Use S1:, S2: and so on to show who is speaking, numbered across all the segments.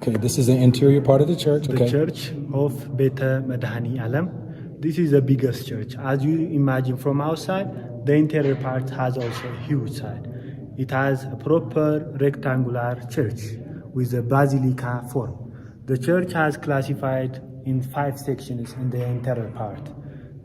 S1: Okay, this is the interior part of the church.
S2: The
S1: Okay.
S2: church of Beta Medhani Alam. This is the biggest church. As you imagine from outside, the interior part has also a huge side. It has a proper rectangular church with a basilica form. The church has classified in 5 sections in the interior part.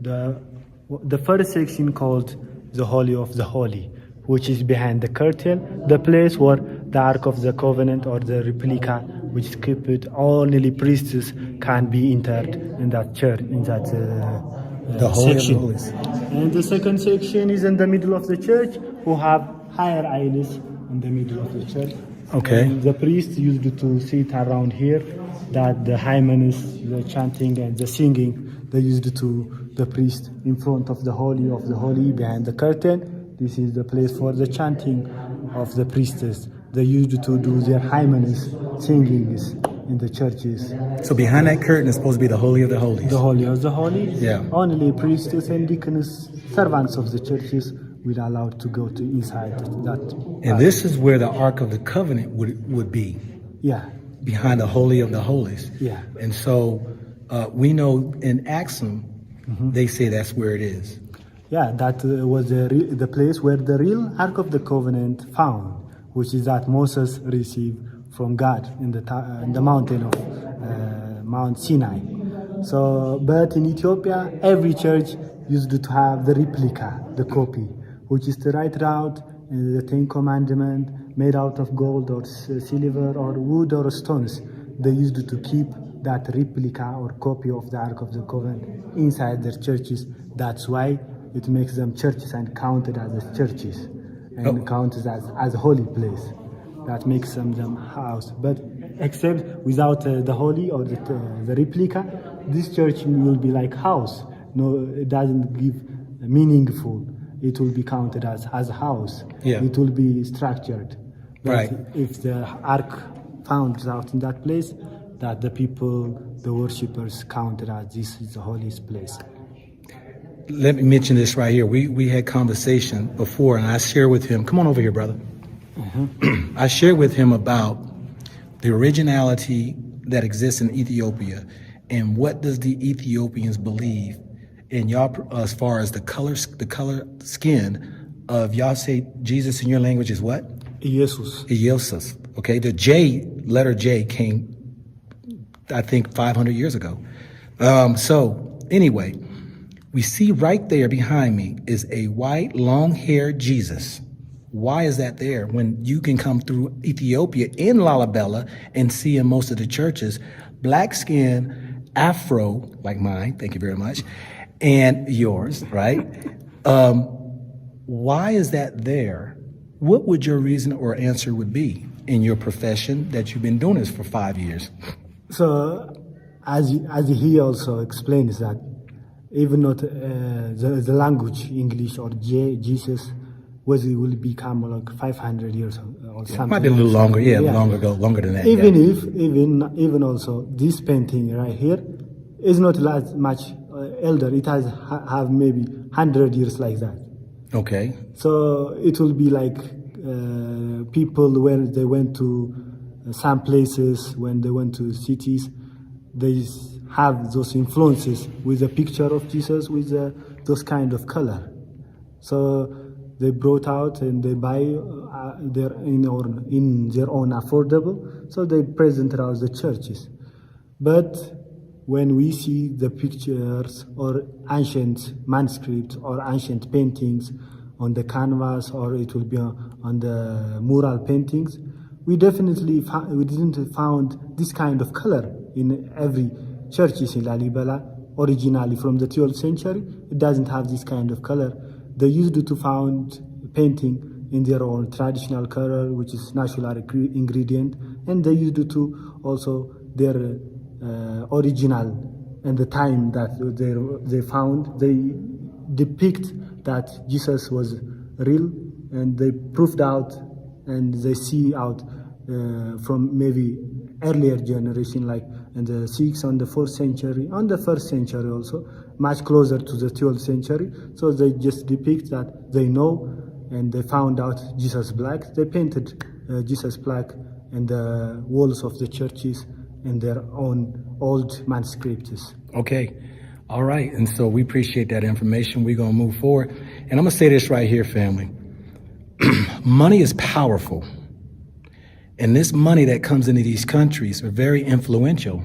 S2: The first section called the Holy of the Holy, which is behind the curtain, the place where the Ark of the Covenant or the replica, which is kept, only priests can be entered in that church, in that
S1: The Holy of the
S2: section.
S1: Holies.
S2: And the second section is in the middle of the church, who have higher aisles in the middle of the church.
S1: Okay.
S2: And the priests used to sit around here, that the hymns, the chanting and the singing, they used to the priest in front of the Holy behind the curtain. This is the place for the chanting of the priests. They used to do their hymns, singings in the churches.
S1: So behind that curtain is supposed to be the Holy of the Holies.
S2: The Holy of the Holy.
S1: Yeah.
S2: Only priests and deacons, servants of the churches, will allowed to go to inside that.
S1: And this is where the Ark of the Covenant would be,
S2: Yeah.
S1: behind the Holy of the Holies.
S2: Yeah.
S1: And so we know in Axum, they say that's where it is.
S2: Yeah, that was the place where the real Ark of the Covenant found, which is that Moses received from God in the mountain of Mount Sinai. So, but in Ethiopia, every church used to have the replica, the copy, which is to write out the Ten Commandments made out of gold or silver or wood or stones. They used to keep that replica or copy of the Ark of the Covenant inside their churches. That's why it makes them churches and counted as churches and counted as a holy place. That makes them house. But except without the holy or the replica, this church will be like house. No, it doesn't give meaningful. It will be counted as a house.
S1: Yeah.
S2: It will be structured. But
S1: Right.
S2: if the ark found out in that place, that the people, the worshippers counted as this is the holiest place.
S1: Let me mention this right here. We had conversation before, and I shared with him. Come on over here, brother. I shared with him about the originality that exists in Ethiopia, and what does the Ethiopians believe in y'all as far as the color skin of y'all say Jesus in your language is what?
S2: Jesus.
S1: Jesus. Okay, the letter J came, I think, 500 years ago. So anyway, we see right there behind me is a white, long-haired Jesus. Why is that there when you can come through Ethiopia in Lalibela and see in most of the churches, black skin, afro, like mine, thank you very much, and yours, right? Why is that there? What would your reason or answer would be in your profession that you've been doing this for 5 years?
S2: So, as he also explains that even not the language English or Jesus will become like 500 years or something.
S1: Might be a little longer, longer than that.
S2: Even also this painting right here is not as much elder. It has have maybe 100 years like that.
S1: Okay.
S2: So it will be like people when they went to some places, when they went to cities, they have those influences with a picture of Jesus with those kind of color. So they brought out and they buy in their own affordable, so they present it as the churches. But when we see the pictures or ancient manuscripts or ancient paintings on the canvas, or it will be on the mural paintings, we didn't found this kind of color in every churches in Lalibela. Originally from the 12th century, it doesn't have this kind of color. They used to found painting in their own traditional color, which is natural ingredient, and they used to also their original and the time that they found, they depict that Jesus was real, and they proved out and they see out from maybe earlier generation, like in the 6th and the 4th century, on the 1st century also, much closer to the 12th century. So they just depict that they know, and they found out Jesus black. They painted Jesus black and the walls of the churches and their own old manuscripts.
S1: Okay. All right. And so we appreciate that information. We're going to move forward. And I'm going to say this right here, family. Money is powerful. And this money that comes into these countries are very influential.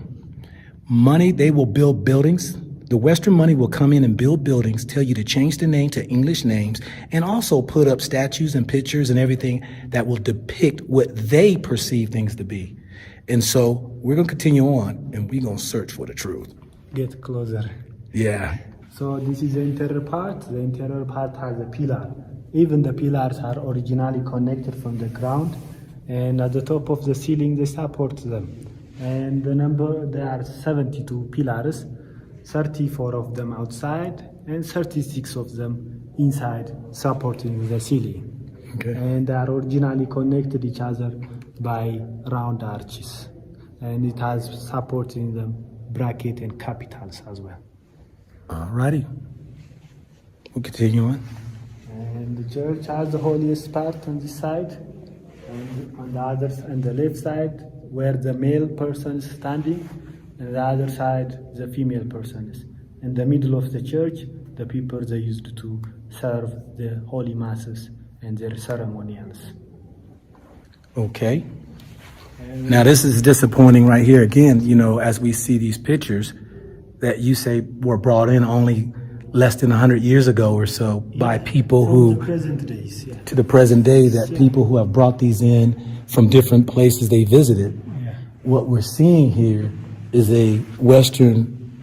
S1: Money, they will build buildings. The Western money will come in and build buildings, tell you to change the name to English names, and also put up statues and pictures and everything that will depict what they perceive things to be. And so we're going to continue on, and we're going to search for the truth.
S2: Get closer.
S1: Yeah.
S2: So this is the interior part. The interior part has a pillar. Even the pillars are originally connected from the ground, and at the top of the ceiling they support them. And the number, there are 72 pillars, 34 of them outside and 36 of them inside supporting the ceiling.
S1: Okay.
S2: And they are originally connected each other by round arches. And it has supporting them bracket and capitals as well.
S1: All righty. We'll continue on.
S2: And the church has the holiest part on this side, and on the other, and the left side, where the male person is standing, and the other side, the female person is. In the middle of the church, the people they used to serve the holy masses and their ceremonials.
S1: Okay. Now this is disappointing right here again, you know, as we see these pictures that you say were brought in only less than 100 years ago or so by people who,
S2: the present days,
S1: to the present day, that people who have brought these in from different places they visited.
S2: Yeah.
S1: What we're seeing here is a Western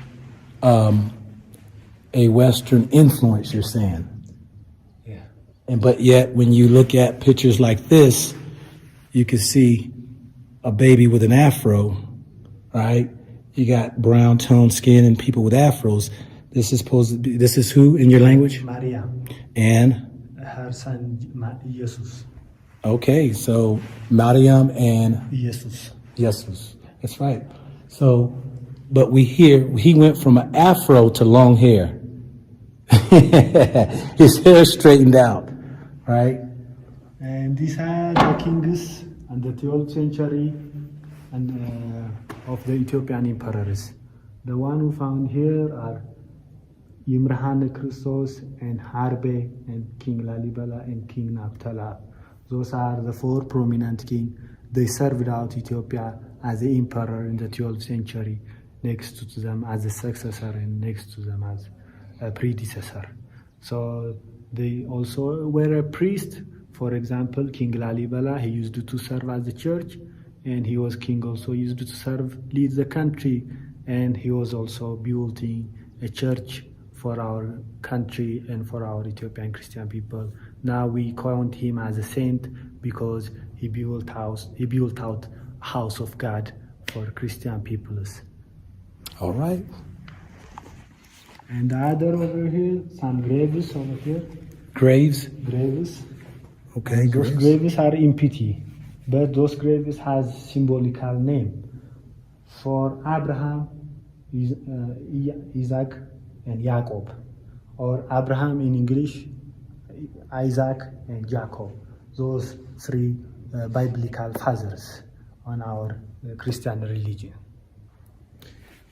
S1: influence, you're saying.
S2: Yeah.
S1: And but yet when you look at pictures like this, you can see a baby with an afro, right? You got brown toned skin and people with afros. This is supposed to be, this is who in your language?
S2: Maria,
S1: And,
S2: her son Jesus.
S1: okay, so Mariam and
S2: Jesus.
S1: Jesus. That's right. So, but we hear, he went from an afro to long hair. His hair straightened out, right?
S2: And these are the kings and the 12th century and of the Ethiopian emperors. The one who found here are Yimrahane Christos and Harbe and King Lalibela and King Naphtala. Those are the four prominent kings. They served out Ethiopia as the emperor in the 12th century, next to them as a successor and next to them as a predecessor. So they also were a priest. For example, King Lalibela, he used to serve as the church, and he was king also, used to serve, lead the country, and he was also building a church for our country and for our Ethiopian Christian people. Now we count him as a saint because he built out house of God for Christian peoples.
S1: All right.
S2: And the other over here, some graves over here.
S1: Graves.
S2: Graves.
S1: Okay,
S2: Those graves are empty, but those graves has symbolical name. For Abraham, Isaac, and Jacob, or Abraham in English, Isaac and Jacob. Those three biblical fathers on our Christian religion.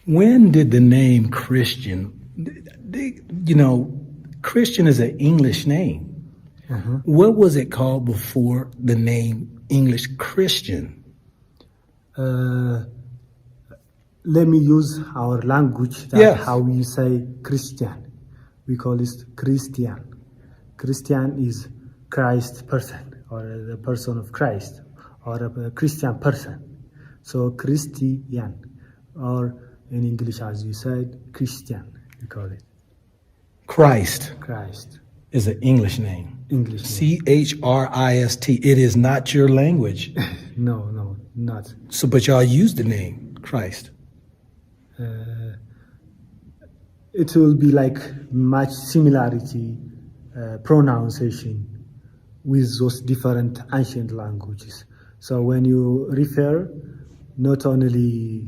S1: When did the name Christian, you know, Christian is an English name. What was it called before the name English Christian?
S2: Let me use our language, how we say Christian. We call it Christian. Christian is Christ person, or the person of Christ, or a Christian person. So Christian, or in English as you said, Christian, we call it.
S1: Christ
S2: Christ
S1: is an English name.
S2: English name.
S1: Christ. It is not your language.
S2: No, not.
S1: So, but y'all use the name Christ.
S2: It will be like much similarity pronunciation with those different ancient languages. So when you refer, not only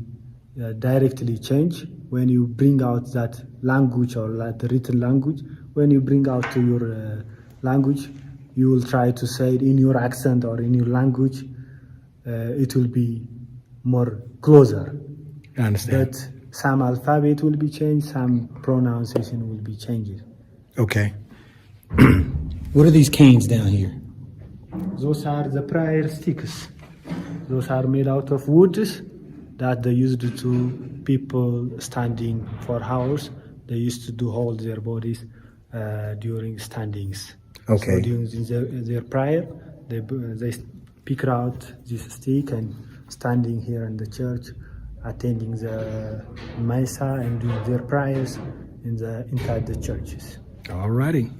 S2: directly change, when you bring out that language or that written language, when you bring out to your language, you will try to say it in your accent or in your language, it will be more closer.
S1: I understand.
S2: But some alphabet will be changed, some pronunciation will be changed.
S1: Okay. What are these canes down here?
S2: Those are the prayer sticks. Those are made out of wood that they used to people standing for hours. They used to hold their bodies during standings.
S1: Okay.
S2: So during their prayer, they pick out this stick and standing here in the church, attending the Misa and doing their prayers inside the churches.
S1: All righty.